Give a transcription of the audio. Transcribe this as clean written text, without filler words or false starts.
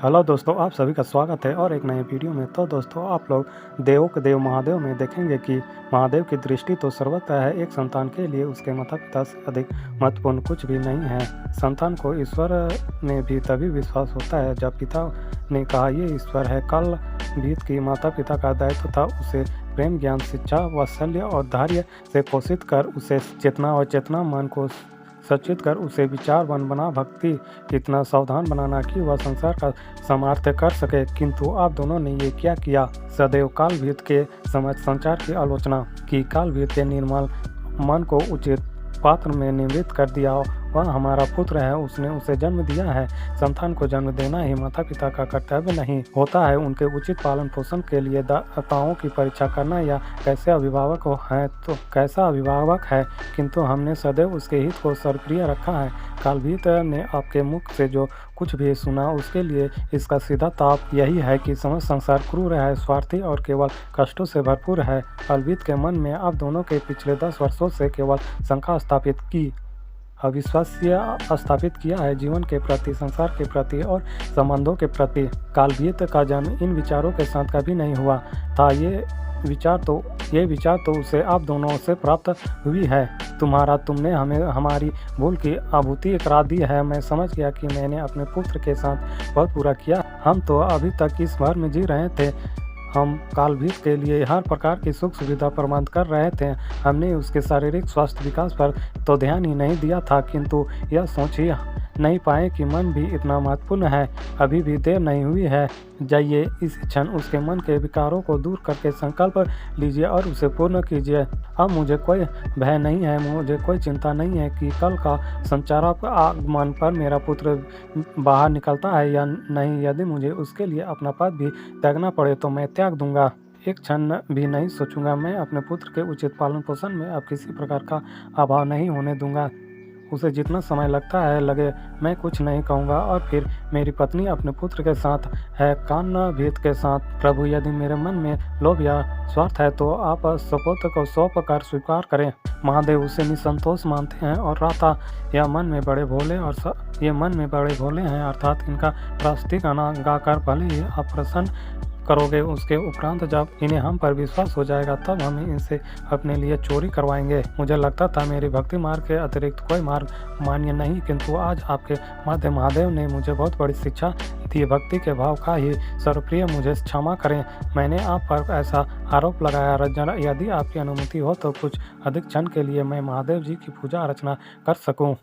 Hello दोस्तों, आप सभी का स्वागत है और एक नए वीडियो में। तो दोस्तों, आप लोग देवों के देव महादेव में देखेंगे कि महादेव की दृष्टि तो सर्वत्र है। एक संतान के लिए उसके माता पिता से अधिक महत्वपूर्ण कुछ भी नहीं है। संतान को ईश्वर में भी तभी विश्वास होता है जब पिता ने कहा ये ईश्वर है। काल बीत की माता पिता का दायित्व था उसे प्रेम, ज्ञान, शिक्षा, वात्सल्य और धैर्य से पोषित कर उसे चेतना और चेतना मन को सचेत कर उसे विचारवान बना, भक्ति इतना सावधान बनाना कि वह संसार का सामर्थ्य कर सके। किंतु आप दोनों ने ये क्या किया? सदैव कालभीत के समझ संचार की आलोचना की। कालभीत के निर्मल मन को उचित पात्र में निवृत्त कर दिया। वह हमारा पुत्र है, उसने उसे जन्म दिया है। संतान को जन्म देना ही माता पिता का कर्तव्य नहीं होता है। उनके उचित पालन पोषण के लिए दाताओं की परीक्षा करना या कैसे अभिभावक है तो कैसा अभिभावक है, किंतु हमने सदैव उसके हित को सर्वप्रिय रखा है। कालभीत ने आपके मुख से जो कुछ भी सुना उसके लिए इसका सीधा ताप यही है कि समस्त संसार क्रूर है, स्वार्थी और केवल कष्टों से भरपूर है। कालभीत के मन में आप दोनों के पिछले 10 वर्षों से केवल शंका स्थापित की, अविश्वास स्थापित किया है जीवन के प्रति, संसार के प्रति और संबंधों के प्रति। कालभीत का जन्म इन विचारों के साथ कभी नहीं हुआ था। ये विचार तो उसे आप दोनों से प्राप्त हुई है। तुमने हमें हमारी भूल की अनुभूति करा दी है। मैं समझ गया कि मैंने अपने पुत्र के साथ बहुत बुरा किया। हम तो अभी तक इस भर में जी रहे थे। हम कालभीत के लिए हर प्रकार की सुख सुविधा प्रबंध कर रहे थे। हमने उसके शारीरिक स्वास्थ्य विकास पर तो ध्यान ही नहीं दिया था, किंतु यह सोच ही नहीं पाए कि मन भी इतना महत्वपूर्ण है। अभी भी देर नहीं हुई है। जाइए इस क्षण उसके मन के विकारों को दूर करके संकल्प लीजिए और उसे पूर्ण कीजिए। अब मुझे कोई भय नहीं है, मुझे कोई चिंता नहीं है कि कल का संचारक आगमन पर मेरा पुत्र बाहर निकलता है या नहीं। यदि मुझे उसके लिए अपना पद भी त्यागना पड़े तो मैं त्याग दूंगा। एक क्षण भी नहीं सोचूंगा। मैं अपने पुत्र के उचित पालन पोषण में अब किसी प्रकार का अभाव नहीं होने दूंगा। उसे जितना समय लगता है लगे, मैं कुछ नहीं कहूँगा। और फिर मेरी पत्नी अपने पुत्र के साथ है, कालभीत के साथ। प्रभु, यदि मेरे मन में लोभ या स्वार्थ है तो आप सपुत्र को सौंप कर स्वीकार करें। महादेव उसे निसंतोष मानते हैं और राता यह मन में बड़े भोले हैं, अर्थात इनका प्रायश्चित गाकर भले ही आप प्रसन्न करोगे। उसके उपरांत जब इन्हें हम पर विश्वास हो जाएगा तब हम इनसे अपने लिए चोरी करवाएंगे। मुझे लगता था मेरी भक्ति मार्ग के अतिरिक्त कोई मार्ग मान्य नहीं, किंतु आज आपके माध्य महादेव ने मुझे बहुत बड़ी शिक्षा दी। भक्ति के भाव का ही सर्वप्रिय, मुझे क्षमा करें। मैंने आप पर ऐसा आरोप लगाया। यदि आपकी अनुमति हो तो कुछ अधिक क्षण के लिए मैं महादेव जी की पूजा अर्चना कर सकूं।